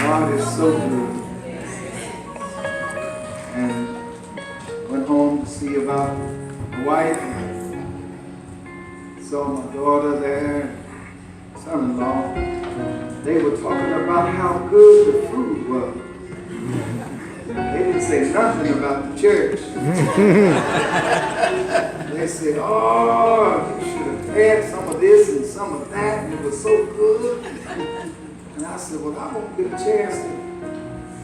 God is so good. And went home to see about my wife. Saw my daughter there, son-in-law. They were talking about how good the food was. They didn't say nothing about the church. They said, oh, you should have had some of this and some of that, and it was so good. And I said, well, I won't get a chance to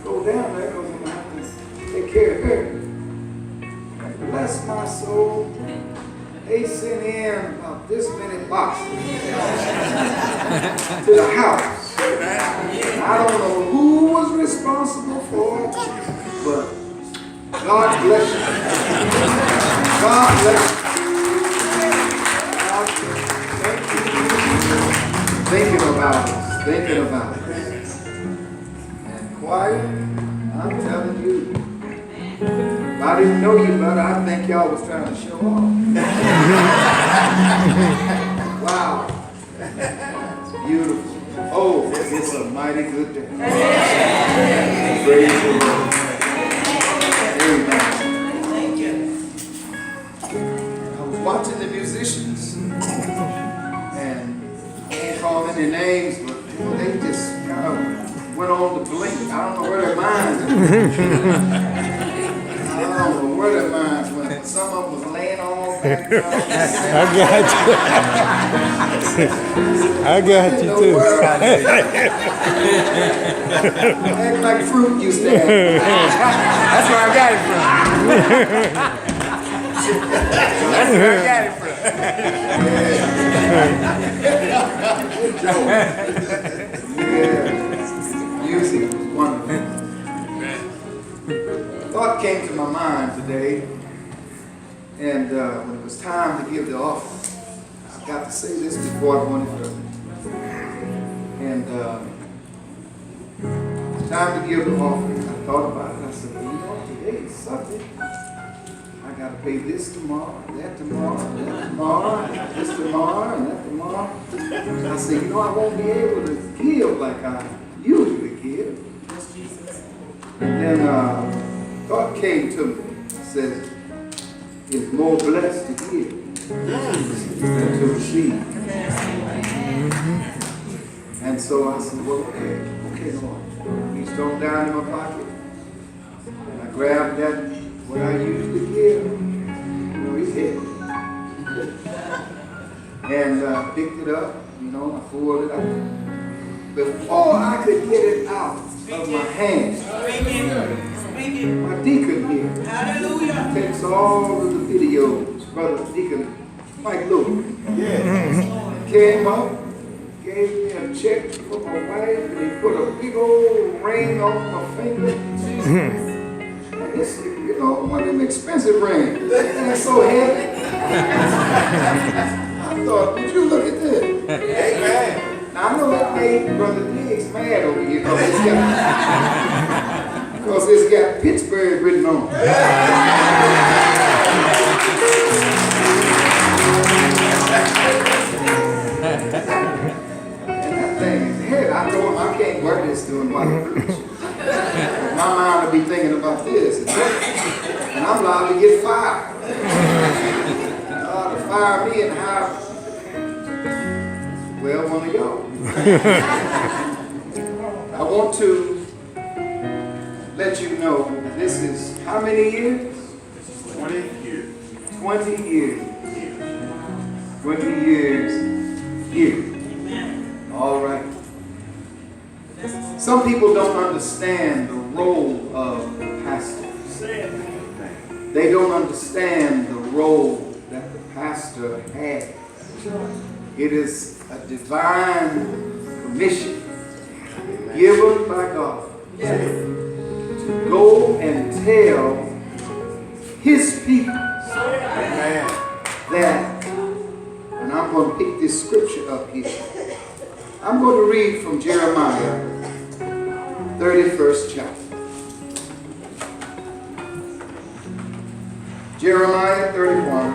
go down there because I'm going to have to take care of her. And bless my soul, they sent in about this many boxes to the house. I don't know who was responsible for it, but God bless you. God bless you. Thinking about us, thinking about us. And quiet, I'm telling you. If I didn't know you better, I think y'all was trying to show off. Wow. It's beautiful. Oh, it's a mighty good day. Praise the Lord. Amen. Thank you. I was watching the musicians, and I can't call any names, but they just kind of went on to blink. I don't know where their minds went. I don't know where their minds went. Some of them was laying on back. I got you. I got you too. Act like Fruitt used to have. That's where I got it from. That's where I got it from. Yeah. Music was wonderful. Thought came to my mind today, and when it was time to give the offering, I got to say this before I go any further. And time to give the offering, I thought about it. I said, well, you know, today is Sunday. I got to pay this tomorrow, that tomorrow, that tomorrow, this tomorrow, and that tomorrow. And I said, you know, I won't be able to give like I usually give. And then thought came to me, said, it's more blessed to give than to receive. And so I said, well, okay, Lord. Reached on down in my pocket, and I grabbed that, what I usually give, his head. And picked it up, I pulled it out. Before I could get it out of my hands, my deacon here takes all of the videos, Brother Deacon Mike Lewis, came up, gave me a check for my wife, and he put a big old ring on my finger. And this, one of them expensive rings. And it's so heavy. I thought, would you look at this? Amen. Now, I know that made Brother Diggs mad over here because it's got Pittsburgh written on it. I told him I can't wear this doing while I preach. My mind will be thinking about this. And I'm liable to get fired. To fire me and hire, well, one of y'all. I want to let you know that this is how many years? 20 years. 20 years. 20 years here. All right. Some people don't understand the role of the pastor. They don't understand the role that the pastor has. It is a divine commission given by God to go and tell his people that, and I'm going to pick this scripture up here. I'm going to read from Jeremiah, 31st chapter. Jeremiah 31.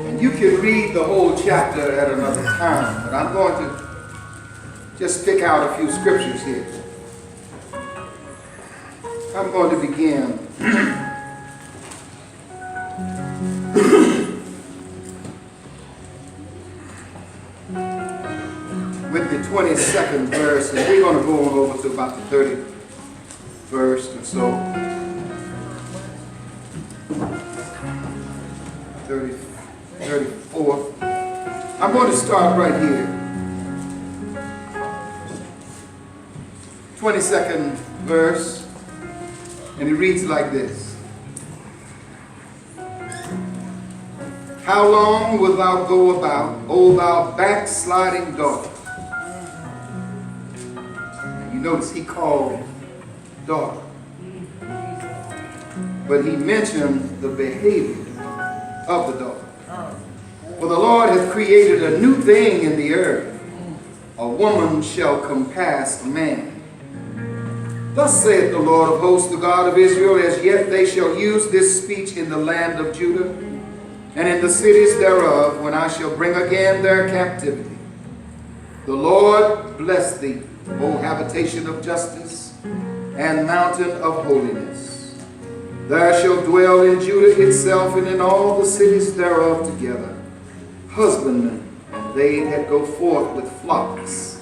And you can read the whole chapter at another time, but I'm going to just pick out a few scriptures here. I'm going to begin with the 22nd verse, and we're going to go on over to about the 31st or so. 34th. I'm going to start right here. 22nd verse, and it reads like this. How long wilt thou go about, O thou backsliding daughter? And you notice he called daughter, but he mentioned the behavior of the daughter. For the Lord hath created a new thing in the earth. A woman shall compass a man. Thus saith the Lord of hosts, the God of Israel, as yet they shall use this speech in the land of Judah, and in the cities thereof, when I shall bring again their captivity. The Lord bless thee, O habitation of justice, and mountain of holiness. There shall dwell in Judah itself, and in all the cities thereof together, husbandmen, and they that go forth with flocks.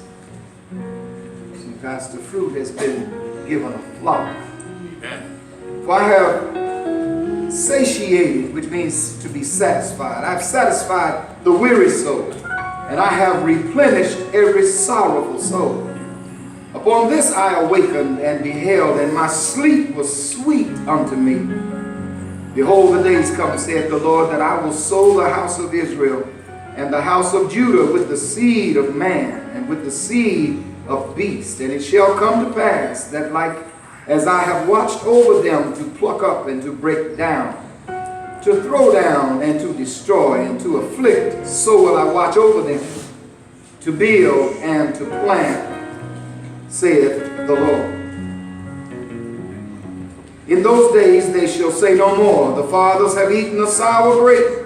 See, Pastor Fruitt has been given a flock. For I have satiated, which means to be satisfied. I've satisfied the weary soul, and I have replenished every sorrowful soul. Upon this I awakened and beheld, and my sleep was sweet unto me. Behold, the days come, saith the Lord, that I will sow the house of Israel and the house of Judah with the seed of man and with the seed of beast. And it shall come to pass that like as I have watched over them to pluck up and to break down, to throw down and to destroy and to afflict, so will I watch over them to build and to plant, saith the Lord. In those days they shall say no more, the fathers have eaten a sour grape,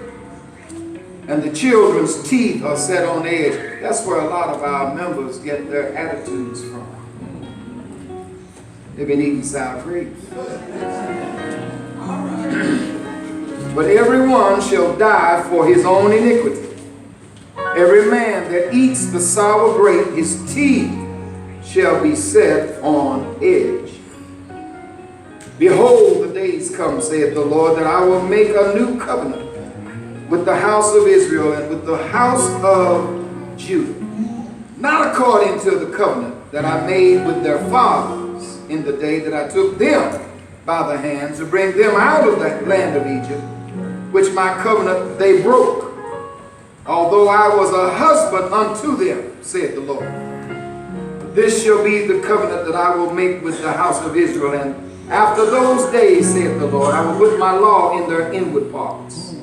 and the children's teeth are set on edge. That's where a lot of our members get their attitudes from. They've been eating sour grapes. But everyone shall die for his own iniquity. Every man that eats the sour grape, his teeth shall be set on edge. Behold, the days come, saith the Lord, that I will make a new covenant with the house of Israel and with the house of Judah, not according to the covenant that I made with their fathers in the day that I took them by the hand to bring them out of that land of Egypt, which my covenant they broke, although I was a husband unto them, saith the Lord. This shall be the covenant that I will make with the house of Israel, and after those days, saith the Lord, I will put my law in their inward parts,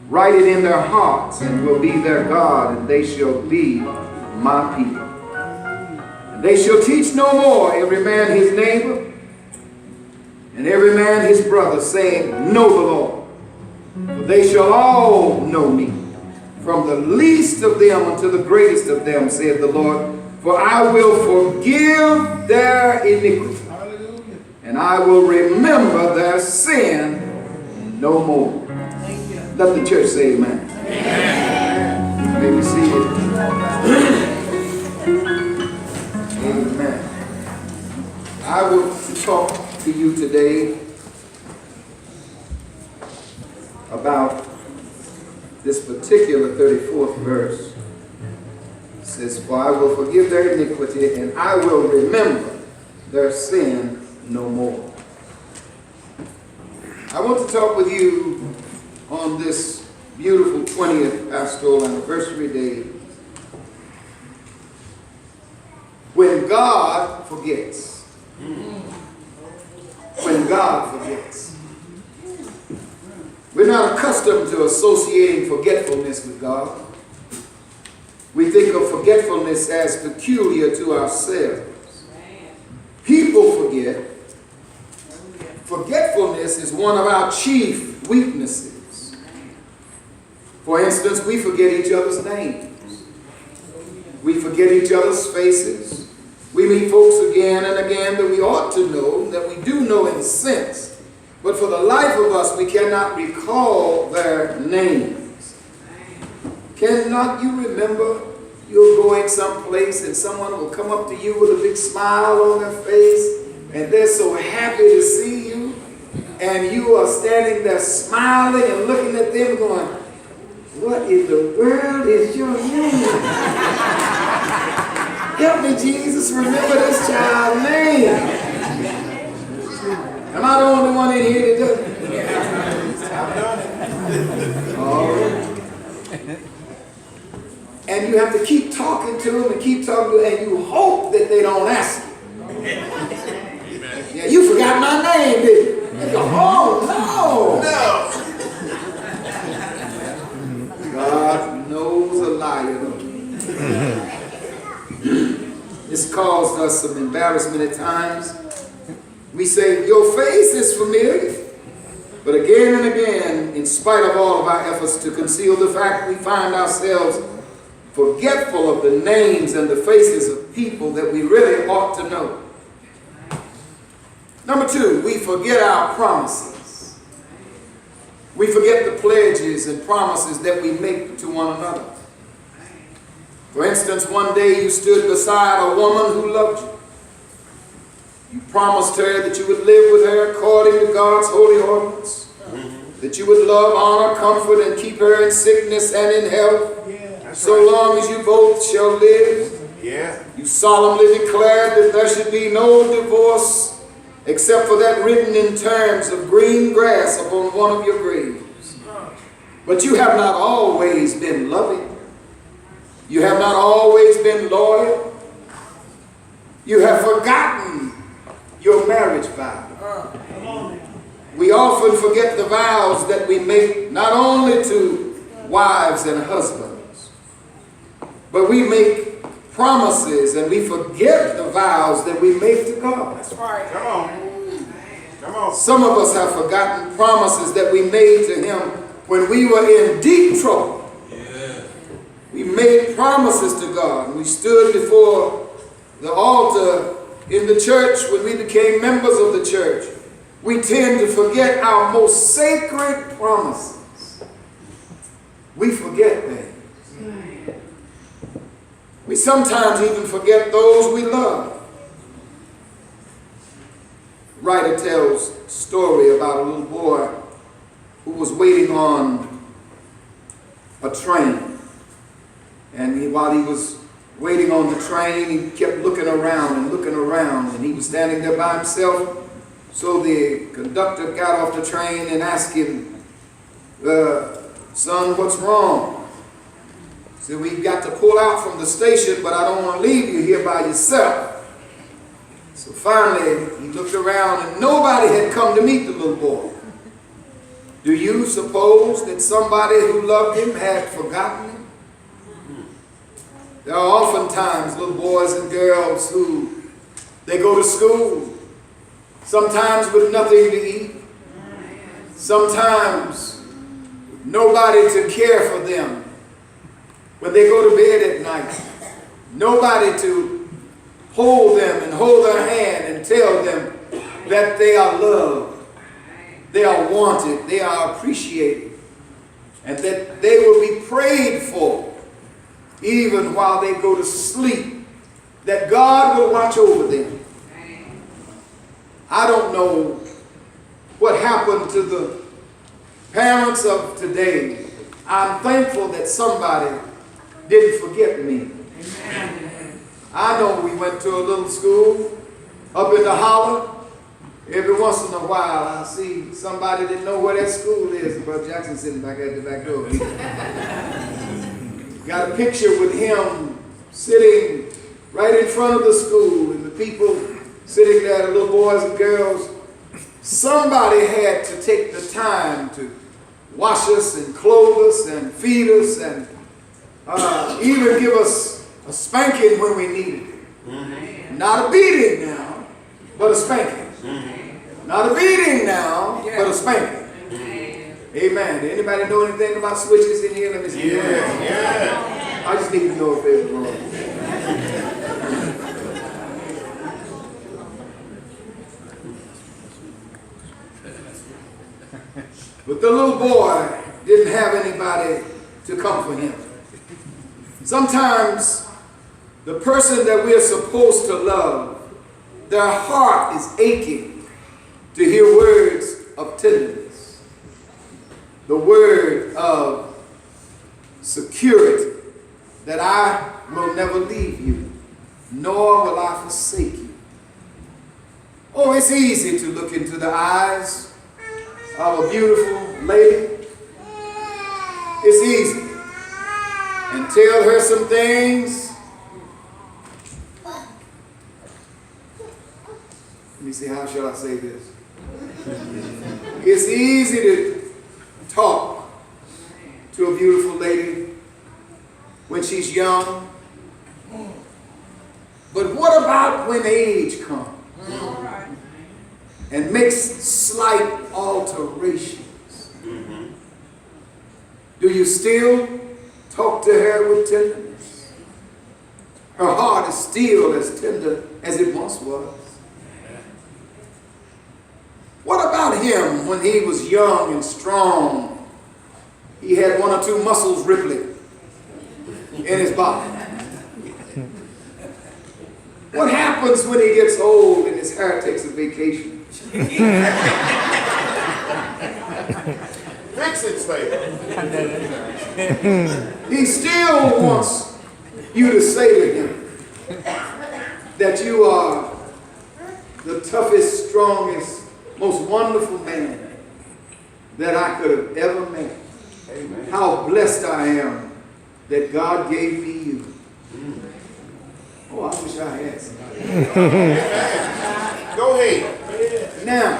write it in their hearts, and will be their God, and they shall be my people. And they shall teach no more every man his neighbor, and every man his brother, saying, Know the Lord. For they shall all know me, from the least of them unto the greatest of them, saith the Lord. For I will forgive their iniquity, and I will remember their sin no more. Let the church say amen. Amen. You may be seated. Amen. I will talk to you today about this particular 34th verse. It says, For I will forgive their iniquity, and I will remember their sin no more. I want to talk with you on this beautiful 20th pastoral anniversary day. When God forgets. When God forgets. We're not accustomed to associating forgetfulness with God. We think of forgetfulness as peculiar to ourselves. People forget. Forgetfulness is one of our chief weaknesses. For instance, we forget each other's names. We forget each other's faces. We meet folks again and again that we ought to know, that we do know in sense. But for the life of us, we cannot recall their names. Cannot you remember you're going someplace and someone will come up to you with a big smile on their face and they're so happy to see you, and you are standing there smiling and looking at them going, what in the world is your name? Help me, Jesus, remember this child's name. Am I the only one in here that does it? I've done it. All right. And you have to keep talking to them and keep talking to them, and you hope that they don't ask you. Yeah, you forgot my name, didn't you? They go, oh, no. God knows a liar, don't he? This caused us some embarrassment at times. We say, your face is familiar. But again and again, in spite of all of our efforts to conceal the fact, we find ourselves forgetful of the names and the faces of people that we really ought to know. Number two, we forget our promises. We forget the pledges and promises that we make to one another. For instance, one day you stood beside a woman who loved you. You promised her that you would live with her according to God's holy ordinance, that you would love, honor, comfort, and keep her in sickness and in health, so long as you both shall live. You solemnly declared that there should be no divorce except for that written in terms of green grass upon one of your graves. But you have not always been loving. You have not always been loyal. You have forgotten your marriage vow. We often forget the vows that we make not only to wives and husbands, but we make promises and we forget the vows that we make to God. That's right. Come on. Come on. Some of us have forgotten promises that we made to Him when we were in deep trouble. Yeah. We made promises to God. We stood before the altar in the church when we became members of the church. We tend to forget our most sacred promises. We forget things. We sometimes even forget those we love. The writer tells a story about a little boy who was waiting on a train. And while he was waiting on the train, he kept looking around, and he was standing there by himself. So the conductor got off the train and asked him, son, what's wrong? He said, we've got to pull out from the station, but I don't want to leave you here by yourself. So finally, he looked around and nobody had come to meet the little boy. Do you suppose that somebody who loved him had forgotten him? There are oftentimes little boys and girls who, they go to school, sometimes with nothing to eat, sometimes nobody to care for them. When they go to bed at night, nobody to hold them and hold their hand and tell them that they are loved, they are wanted, they are appreciated, and that they will be prayed for even while they go to sleep, that God will watch over them. I don't know what happened to the parents of today. I'm thankful that somebody didn't forget me. Amen. I know we went to a little school up in the holler. Every once in a while I see somebody that know where that school is. Brother Jackson sitting back at the back door. Got a picture with him sitting right in front of the school and the people sitting there, the little boys and girls. Somebody had to take the time to wash us and clothe us and feed us and even give us a spanking when we needed it. Mm-hmm. Not a beating now, but a spanking. Mm-hmm. Not a beating now, but a spanking. Mm-hmm. Amen. Anybody know anything about switches in here? Let me see. Yeah. I just need to know if there's wrong. But the little boy didn't have anybody to comfort him. Sometimes the person that we're supposed to love, their heart is aching to hear words of tenderness, the word of security, that I will never leave you, nor will I forsake you. Oh, it's easy to look into the eyes of a beautiful lady. It's easy. And tell her some things. Let me see, how shall I say this? It's easy to talk to a beautiful lady when she's young. But what about when age comes and makes slight alterations? Do you still talk to her with tenderness? Her heart is still as tender as it once was. What about him when he was young and strong? He had one or two muscles rippling in his body. What happens when he gets old and his hair takes a vacation? Fix it, Slade. He still wants you to say to him that you are the toughest, strongest, most wonderful man that I could have ever met. Amen. How blessed I am that God gave me you. Oh, I wish I had somebody. Go ahead. Now,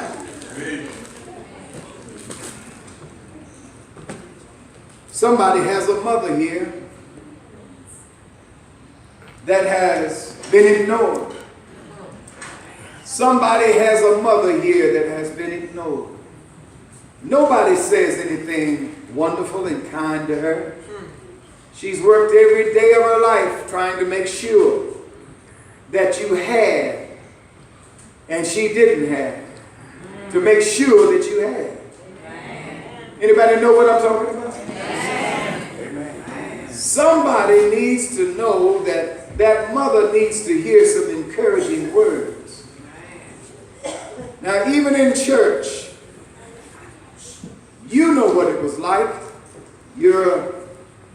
somebody has a mother here that has been ignored. Somebody has a mother here that has been ignored. Nobody says anything wonderful and kind to her. She's worked every day of her life trying to make sure that you had and she didn't have, to make sure that you had. Anybody know what I'm talking about? Amen. Somebody needs to know that that mother needs to hear some encouraging words. Now, even in church, you know what it was like. You're a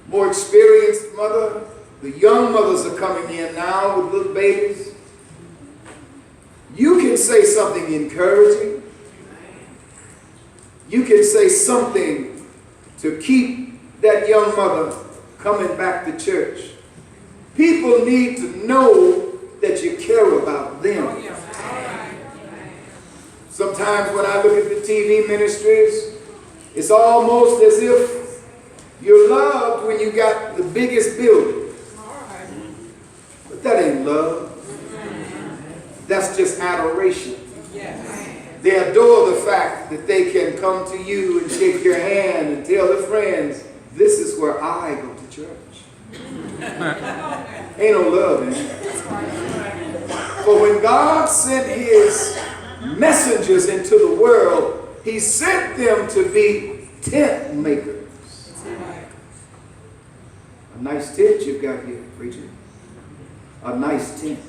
more experienced mother. The young mothers are coming in now with little babies. You can say something encouraging. You can say something to keep that young mother coming back to church. People need to know that you care about them. Sometimes when I look at the TV ministries, it's almost as if you're loved when you got the biggest building. But that ain't love. That's just adoration. They adore the fact that they can come to you and shake your hand and tell their friends, this is where I go to church. Ain't no love in it. But when God sent his messengers into the world, he sent them to be tent makers. A nice tent you've got here, preacher. A nice tent.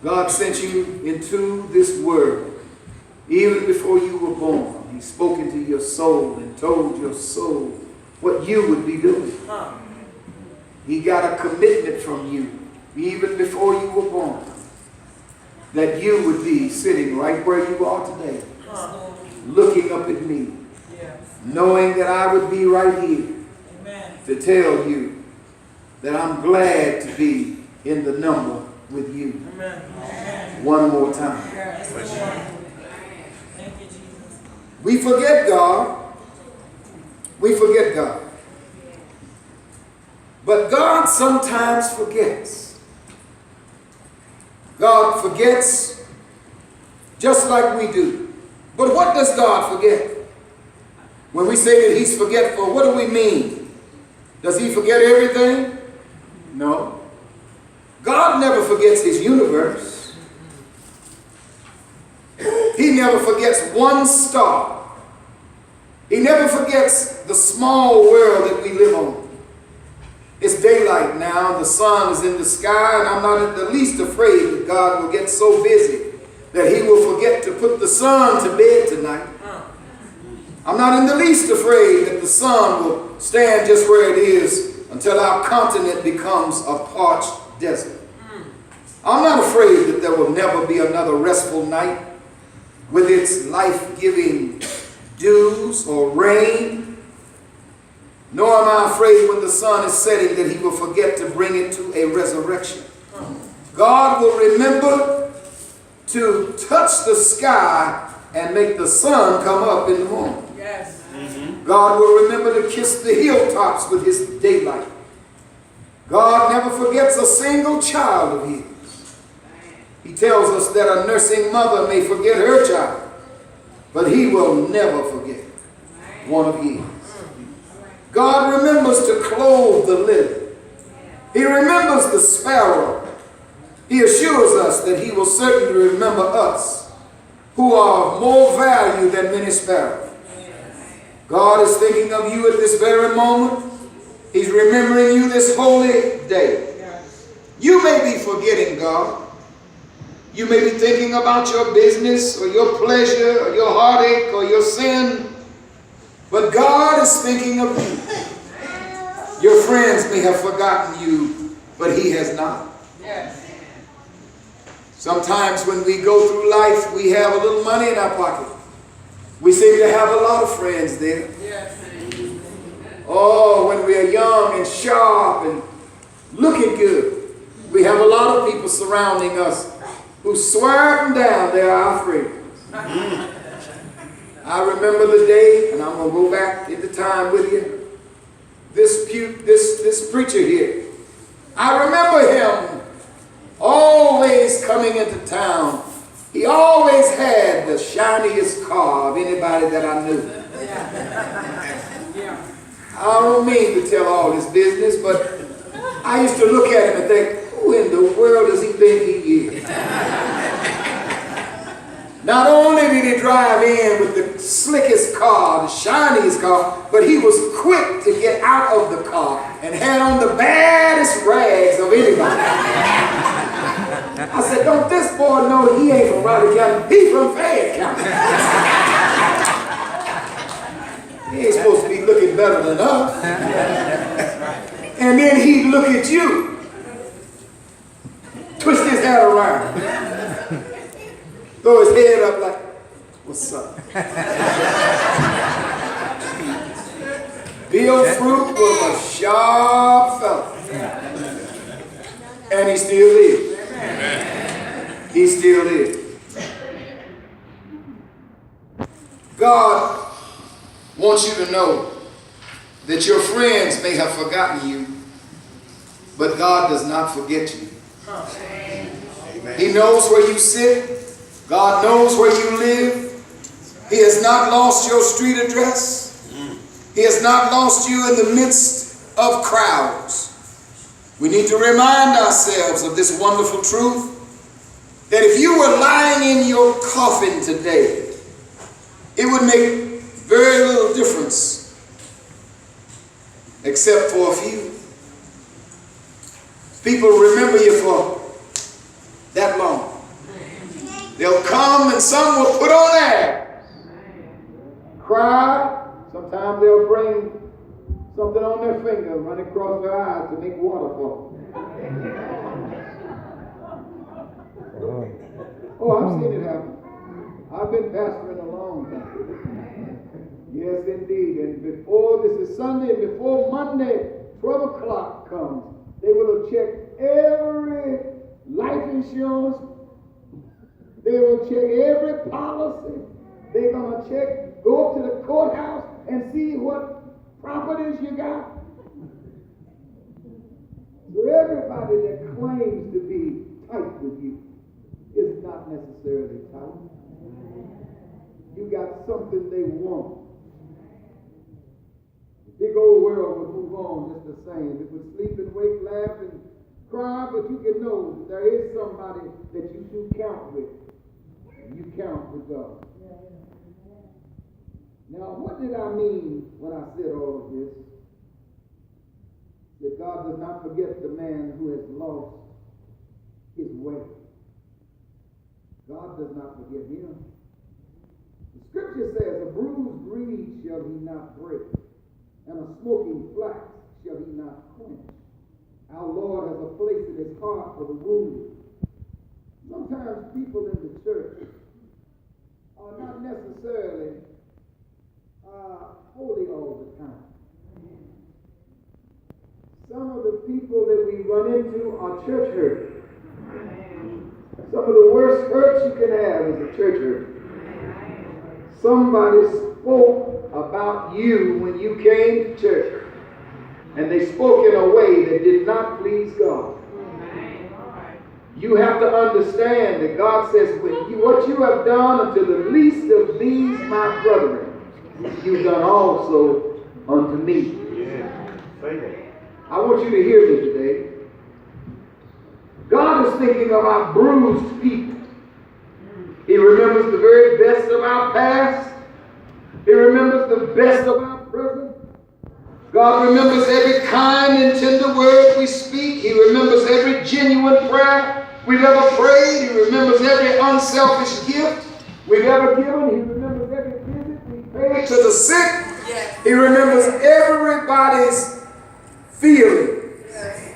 God sent you into this world even before you were born. He spoke into your soul and told your soul what you would be doing. He got a commitment from you even before you were born that you would be sitting right where you are today, looking up at me, knowing that I would be right here to tell you that I'm glad to be in the number with you. One more time. We forget God. We forget God. But God sometimes forgets. God forgets just like we do. But what does God forget? When we say that he's forgetful, what do we mean? Does he forget everything? No. God never forgets his universe. He never forgets one star. He never forgets the small world that we live on. It's daylight now, the sun is in the sky, and I'm not in the least afraid that God will get so busy that he will forget to put the sun to bed tonight. I'm not in the least afraid that the sun will stand just where it is until our continent becomes a parched desert. I'm not afraid that there will never be another restful night with its life-giving dews or rain. Nor am I afraid when the sun is setting that he will forget to bring it to a resurrection. God will remember to touch the sky and make the sun come up in the morning. Yes. God will remember to kiss the hilltops with his daylight. God never forgets a single child of his. He tells us that a nursing mother may forget her child, but he will never forget one of his. God remembers to clothe the lily. He remembers the sparrow. He assures us that he will certainly remember us, who are of more value than many sparrows. God is thinking of you at this very moment. He's remembering you this holy day. You may be forgetting God. You may be thinking about your business or your pleasure or your heartache or your sin. But God is thinking of you. Your friends may have forgotten you, but he has not. Sometimes when we go through life, we have a little money in our pocket. We seem to have a lot of friends there. Oh, when we are young and sharp and looking good, we have a lot of people surrounding us who swear up and down they are our friends. I remember the day, and I'm going to go back in the time with you, this preacher here. I remember him always coming into town. He always had the shiniest car of anybody that I knew. I don't mean to tell all his business, but I used to look at him and think, who in the world does he think he is? Not only did he drive in with the slickest car, the shiniest car, but he was quick to get out of the car and had on the baddest rags of anybody. I said, don't this boy know he ain't from Raleigh County? He's from Fayette County. He ain't supposed to be looking better than us. And then he'd look at you, twist his head around, throw his head up like, what's up? Bill Fruitt was a sharp fella. And he still is. He still is. God wants you to know that your friends may have forgotten you, but God does not forget you. He knows where you sit. God knows where you live. He has not lost your street address. He has not lost you in the midst of crowds. We need to remind ourselves of this wonderful truth, that if you were lying in your coffin today, it would make very little difference, except for a few. People remember you for that long. They'll come and some will put on air, cry. Sometimes they'll bring something on their finger, run across their eyes to make water fall. Oh, I've seen it happen. I've been pastoring a long time. Yes, indeed. And before, this is Sunday, before Monday, 12 o'clock comes, they will have checked every life insurance. They will check every policy. They're going to check, go up to the courthouse and see what properties you got. So everybody that claims to be tight with you is not necessarily tight. You got something they want. big old world would move on just the same. It would sleep and wake, laugh and cry, but you can know that there is somebody that you do count with. And you count with God. Now, what did I mean when I said all of this? That God does not forget the man who has lost his way. God does not forget him. The scripture says, a bruised reed shall he not break, and a smoking flax shall he not quench. Our Lord has a place in his heart for the wounded. Sometimes people in the church are not necessarily holy all the time. Some of the people that we run into are church hurt. Some of the worst hurts you can have is a church hurt. Somebody spoke about you when you came to church, and they spoke in a way that did not please God. You have to understand that God says, what you have done unto the least of these my brethren, you've done also unto me. I want you to hear me today. God is thinking of our bruised people. He remembers the very best of our past. He remembers the best of our present. God remembers every kind and tender word we speak. He remembers every genuine prayer we've ever prayed. He remembers every unselfish gift we've ever given. He remembers every visit we paid to the sick. He remembers everybody's feeling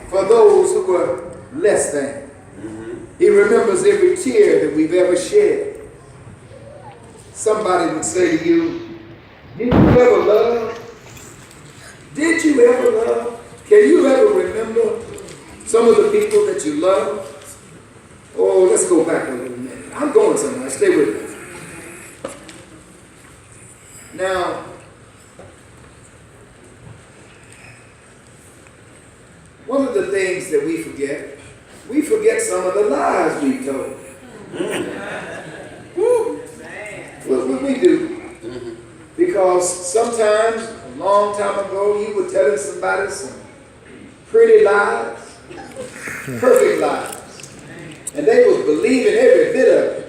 for those who were less than. He remembers every tear that we've ever shed. Somebody would say to you, did you ever love? Did you ever love? Can you ever remember some of the people that you love? Oh, let's go back a little minute. I'm going somewhere. Stay with me. Now, one of the things that we forget some of the lies we told. What we do. Because sometimes, a long time ago, you were telling somebody some pretty lies, perfect lies. And they was believing every bit of it.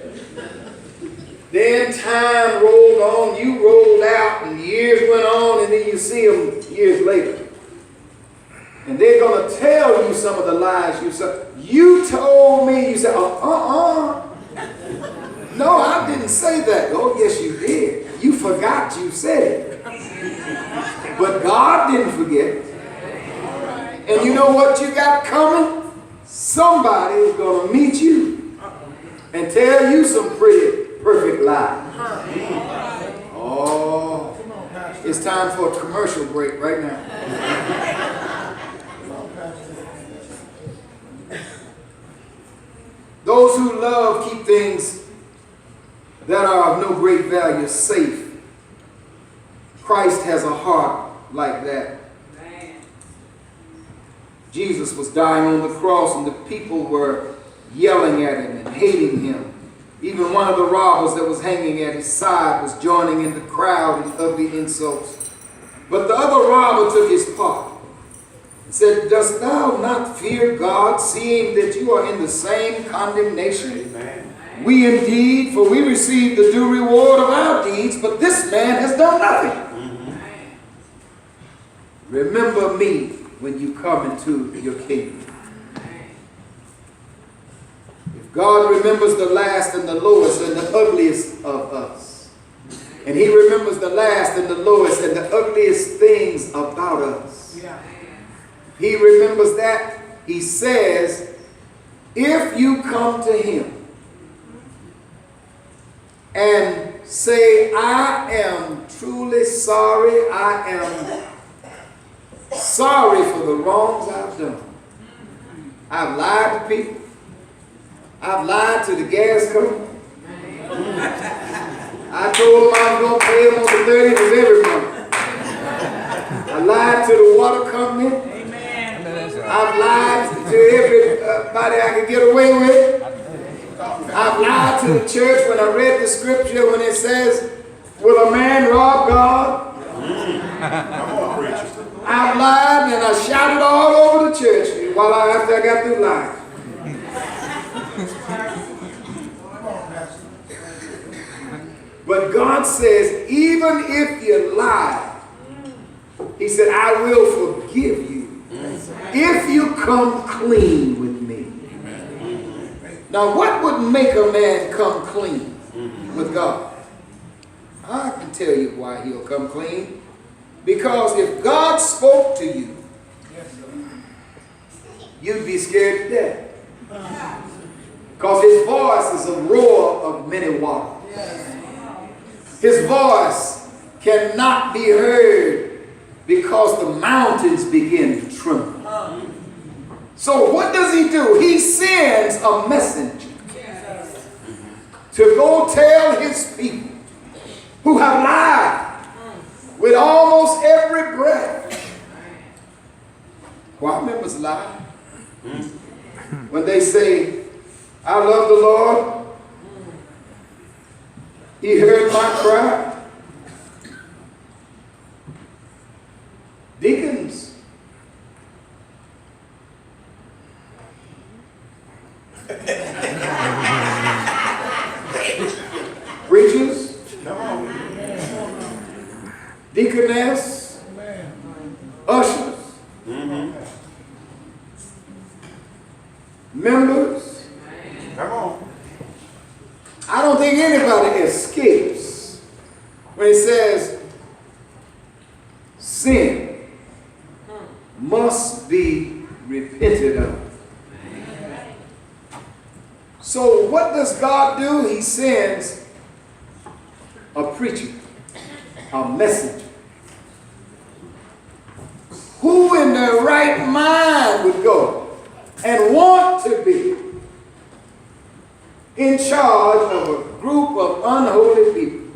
Then time rolled on, you rolled out, and years went on, and then you see them years later. And they're going to tell you some of the lies you said. You told me, you said, no, I didn't say that. Oh, yes, you did. You forgot you said it. But God didn't forget. And you know what you got coming? Somebody is going to meet you and tell you some pretty perfect lie. Oh, it's time for a commercial break right now. Those who love keep things that are of no great value safe. Christ has a heart like that. Jesus was dying on the cross and the people were yelling at him and hating him. Even one of the robbers that was hanging at his side was joining in the crowd in ugly insults. But the other robber took his part and said, dost thou not fear God, seeing that you are in the same condemnation? Amen. We indeed, for we receive the due reward of our deeds, but this man has done nothing. Remember me when you come into your kingdom. If God remembers the last and the lowest and the ugliest of us, and he remembers the last and the lowest and the ugliest things about us, he remembers that. He says, if you come to him and say, I am truly sorry, I am sorry for the wrongs I've done. I've lied to people. I've lied to the gas company. I told them I was going to pay them on the 30th of every month. I lied to the water company. I've lied to everybody I could get away with. I've lied to the church when I read the scripture when it says, will a man rob God? Come on, preacher. I lied and I shouted all over the church after I got through lying. But God says, even if you lie, he said, I will forgive you if you come clean with me. Now, what would make a man come clean with God? I can tell you why he'll come clean. Because if God spoke to you, you'd be scared to death. Because his voice is a roar of many waters. His voice cannot be heard because the mountains begin to tremble. So what does he do? He sends a messenger to go tell his people who have lied with almost every breath. Choir members lie when they say, I love the Lord. He heard my cry. Deacons preachers, deaconess, ushers, members. Come on. I don't think anybody escapes when it says sin must be repented of. So what does God do? He sends a preacher, a messenger. Who in their right mind would go and want to be in charge of a group of unholy people?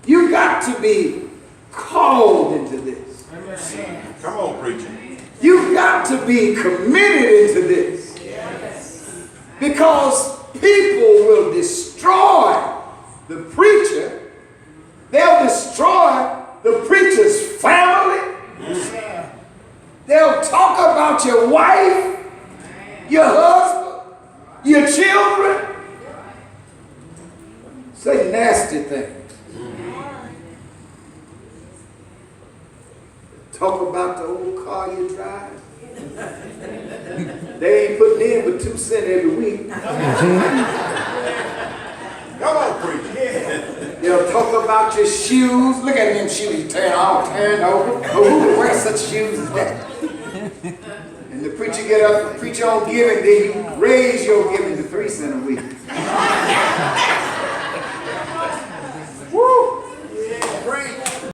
You got to be called into this. Come on, preacher. You got to be committed into this. Because people will destroy the preacher. They'll destroy the preacher's family. They'll talk about your wife, your husband, your children. Say nasty things. Talk about the old car you drive. They ain't putting in but 2 cents every week. Come on, preacher. They'll talk about your shoes. Look at them shoes all turned over. Oh, who would wear such shoes as that? And the preacher get up and preach on giving, then you raise your giving to 3 cents a